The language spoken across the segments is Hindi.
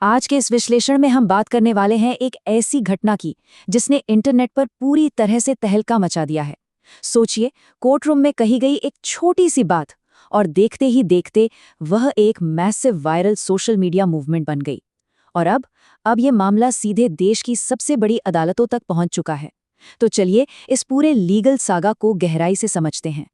आज के इस विश्लेषण में हम बात करने वाले हैं एक ऐसी घटना की जिसने इंटरनेट पर पूरी तरह से तहलका मचा दिया है। सोचिए, कोर्टरूम में कही गई एक छोटी सी बात और देखते ही देखते वह एक massive viral social media movement बन गई। और अब ये मामला सीधे देश की सबसे बड़ी अदालतों तक पहुंच चुका है। तो चलिए इस पूरे लीगल सागा को गहराई से समझते हैं।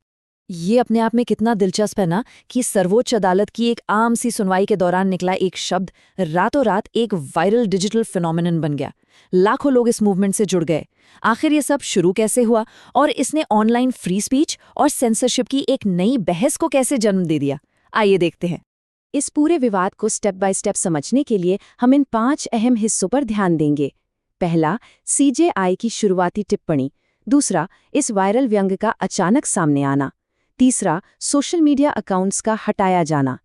ये अपने आप में कितना दिलचस्प है ना कि सर्वोच्च अदालत की एक आम सी सुनवाई के दौरान निकला एक शब्द रातों रात एक वायरल डिजिटल फिनोमिनन बन गया। लाखों लोग इस मूवमेंट से जुड़ गए। आखिर ये सब शुरू कैसे हुआ और इसने ऑनलाइन फ्री स्पीच और सेंसरशिप की एक नई बहस को कैसे जन्म दे दिया, आइए देखते हैं। इस पूरे विवाद को स्टेप बाय स्टेप समझने के लिए हम इन 5 अहम हिस्सों पर ध्यान देंगे। पहला, सीजेआई की शुरुआती टिप्पणी। दूसरा, इस वायरल व्यंग्य का अचानक सामने आना। तीसरा, सोशल मीडिया अकाउंट्स का हटाया जाना।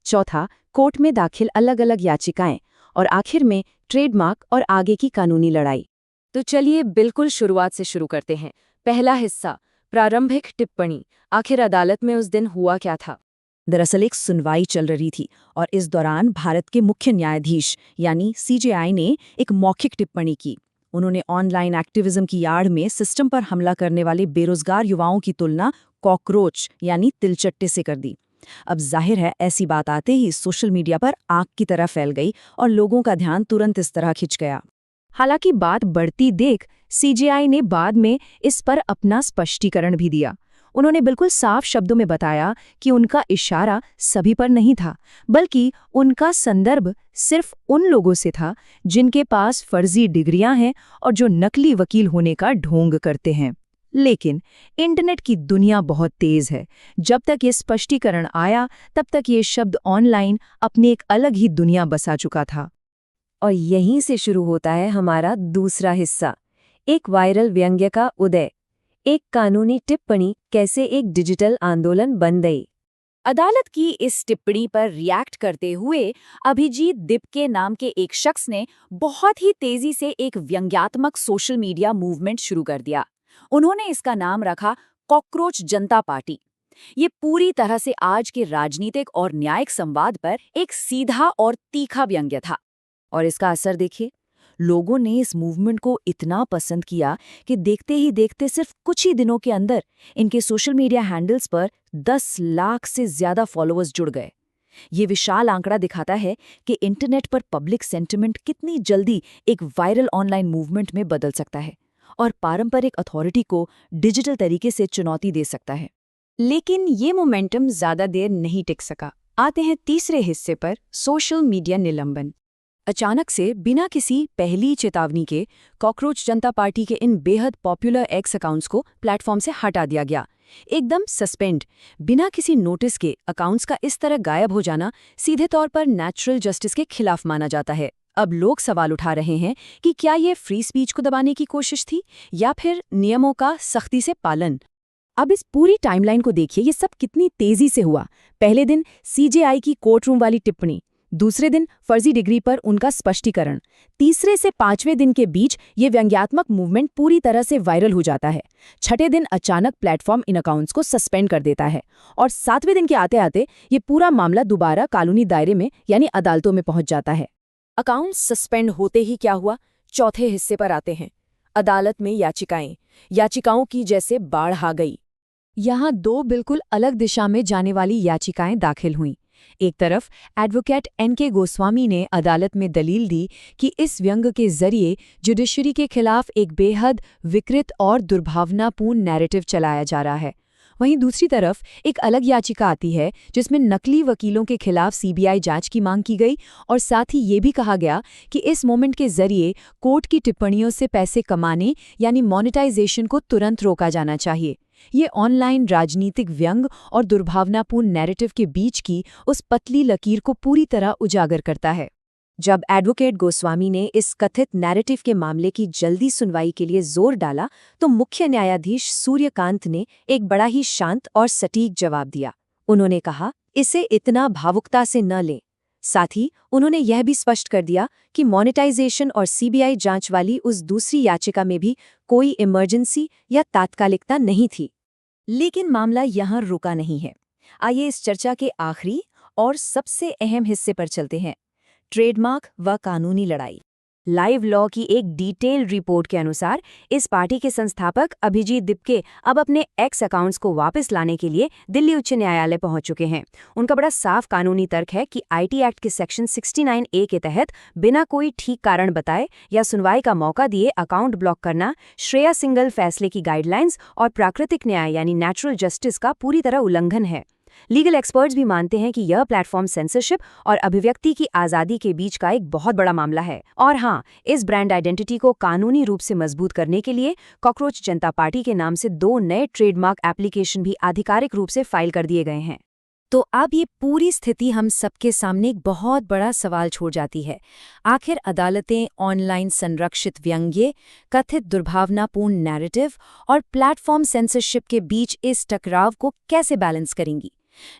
चौथा, कोर्ट में दाखिल अलग अलग याचिकाएं। और आखिर में ट्रेडमार्क और आगे की कानूनी लड़ाई। तो चलिए बिल्कुल शुरुआत से शुरू करते हैं। पहला हिस्सा, प्रारंभिक टिप्पणी। आखिर अदालत में उस दिन हुआ क्या था? दरअसल एक सुनवाई चल रही थी और इस दौरान भारत के मुख्य न्यायाधीश यानी सीजेआई ने एक मौखिक टिप्पणी की। उन्होंने ऑनलाइन एक्टिविज्म की आड़ में सिस्टम पर हमला करने वाले बेरोजगार युवाओं की तुलना कॉकरोच यानी तिलचट्टे से कर दी। अब जाहिर है ऐसी बात आते ही सोशल मीडिया पर आग की तरह फैल गई और लोगों का ध्यान तुरंत इस तरह खिंच गया। हालांकि बात बढ़ती देख सीजेआई ने बाद में इस पर अपना स्पष्टीकरण भी दिया। उन्होंने बिल्कुल साफ शब्दों में बताया कि उनका इशारा सभी पर नहीं था, बल्कि उनका संदर्भ सिर्फ उन लोगों से था जिनके पास फर्जी डिग्रियां हैं और जो नकली वकील होने का ढोंग करते हैं। लेकिन इंटरनेट की दुनिया बहुत तेज है। जब तक ये स्पष्टीकरण आया तब तक ये शब्द ऑनलाइन अपनी एक अलग ही दुनिया बसा चुका था। और यहीं से शुरू होता है हमारा दूसरा हिस्सा, एक वायरल व्यंग्य का उदय। एक कानूनी टिप्पणी कैसे एक डिजिटल आंदोलन बन गई। अदालत की इस टिप्पणी पर रिएक्ट करते हुए अभिजीत दिपके नाम के एक शख्स ने बहुत ही तेजी से एक व्यंग्यात्मक सोशल मीडिया मूवमेंट शुरू कर दिया। उन्होंने इसका नाम रखा कॉकरोच जनता पार्टी। ये पूरी तरह से आज के राजनीतिक और न्यायिक संवाद पर एक सीधा और तीखा व्यंग्य था। और इसका असर देखिए, लोगों ने इस मूवमेंट को इतना पसंद किया कि देखते ही देखते सिर्फ कुछ ही दिनों के अंदर इनके सोशल मीडिया हैंडल्स पर 10 लाख से ज्यादा फॉलोअर्स जुड़ गए। ये विशाल आंकड़ा दिखाता है कि इंटरनेट पर पब्लिक सेंटिमेंट कितनी जल्दी एक वायरल ऑनलाइन मूवमेंट में बदल सकता है और पारंपरिक अथॉरिटी को डिजिटल तरीके से चुनौती दे सकता है। लेकिन ये मोमेंटम ज्यादा देर नहीं टिक सका। आते हैं तीसरे हिस्से पर, सोशल मीडिया निलंबन। अचानक से बिना किसी पहली चेतावनी के कॉकरोच जनता पार्टी के इन बेहद पॉपुलर एक्स अकाउंट्स को प्लेटफॉर्म से हटा दिया गया। एकदम सस्पेंड, बिना किसी नोटिस के अकाउंट्स का इस तरह गायब हो जाना सीधे तौर पर नेचुरल जस्टिस के खिलाफ माना जाता है। अब लोग सवाल उठा रहे हैं कि क्या ये फ्री स्पीच को दबाने की कोशिश थी या फिर नियमों का सख्ती से पालन। अब इस पूरी टाइमलाइन को देखिए, ये सब कितनी तेजी से हुआ। पहले दिन सीजेआई की कोर्टरूम वाली टिप्पणी, दूसरे दिन फर्जी डिग्री पर उनका स्पष्टीकरण, तीसरे से 5वें दिन के बीच ये व्यंग्यात्मक मूवमेंट पूरी तरह से वायरल हो जाता है। छठे दिन अचानक प्लेटफॉर्म इन अकाउंट्स को सस्पेंड कर देता है और 7वें दिन के आते आते ये पूरा मामला दोबारा कानूनी दायरे में यानी अदालतों में पहुंच जाता है। अकाउंट्स सस्पेंड होते ही क्या हुआ, चौथे हिस्से पर आते हैं। अदालत में याचिकाओं की जैसे बाढ़ आ गई। यहाँ 2 बिल्कुल अलग दिशा में जाने वाली याचिकाएं दाखिल हुईं। एक तरफ एडवोकेट एनके गोस्वामी ने अदालत में दलील दी कि इस व्यंग्य के जरिए जुडिशरी के खिलाफ एक बेहद विकृत और दुर्भावनापूर्ण नैरेटिव चलाया जा रहा है। वहीं दूसरी तरफ एक अलग याचिका आती है जिसमें नकली वकीलों के खिलाफ सीबीआई जांच की मांग की गई और साथ ही ये भी कहा गया कि इस मोमेंट के जरिए कोर्ट की टिप्पणियों से पैसे कमाने यानी मोनेटाइजेशन को तुरंत रोका जाना चाहिए। ये ऑनलाइन राजनीतिक व्यंग और दुर्भावनापूर्ण नैरेटिव के बीच की उस पतली लकीर को पूरी तरह उजागर करता है। जब एडवोकेट गोस्वामी ने इस कथित नैरेटिव के मामले की जल्दी सुनवाई के लिए जोर डाला तो मुख्य न्यायाधीश सूर्यकांत ने एक बड़ा ही शांत और सटीक जवाब दिया। उन्होंने कहा, इसे इतना भावुकता से न लें। साथ ही उन्होंने यह भी स्पष्ट कर दिया कि मोनेटाइजेशन और सीबीआई जांच वाली उस दूसरी याचिका में भी कोई इमरजेंसी या तात्कालिकता नहीं थी। लेकिन मामला यहाँ रुका नहीं है। आइए इस चर्चा के आखिरी और सबसे अहम हिस्से पर चलते हैं, ट्रेडमार्क व कानूनी लड़ाई। लाइव लॉ की एक डिटेल्ड रिपोर्ट के अनुसार इस पार्टी के संस्थापक अभिजीत दिपके अब अपने एक्स अकाउंट्स को वापस लाने के लिए दिल्ली उच्च न्यायालय पहुंच चुके हैं। उनका बड़ा साफ कानूनी तर्क है कि आईटी एक्ट के सेक्शन 69A के तहत बिना कोई ठीक कारण बताए या सुनवाई का मौका दिए अकाउंट ब्लॉक करना श्रेया सिंगल फैसले की गाइडलाइंस और प्राकृतिक न्याय यानी नेचुरल जस्टिस का पूरी तरह उल्लंघन है। लीगल एक्सपर्ट्स भी मानते हैं कि यह प्लेटफॉर्म सेंसरशिप और अभिव्यक्ति की आज़ादी के बीच का एक बहुत बड़ा मामला है। और हाँ, इस ब्रांड आइडेंटिटी को कानूनी रूप से मजबूत करने के लिए कॉकरोच जनता पार्टी के नाम से 2 नए ट्रेडमार्क एप्लीकेशन भी आधिकारिक रूप से फाइल कर दिए गए हैं। तो अब ये पूरी स्थिति हम सबके सामने एक बहुत बड़ा सवाल छोड़ जाती है। आखिर अदालतें ऑनलाइन संरक्षित व्यंग्य, कथित दुर्भावनापूर्ण नैरेटिव और प्लेटफॉर्म सेंसरशिप के बीच इस टकराव को कैसे बैलेंस करेंगी?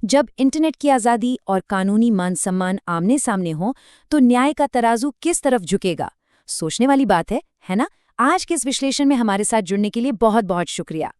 जब इंटरनेट की आज़ादी और कानूनी मान सम्मान आमने सामने हो तो न्याय का तराजू किस तरफ झुकेगा? सोचने वाली बात है ना? आज के इस विश्लेषण में हमारे साथ जुड़ने के लिए बहुत बहुत शुक्रिया।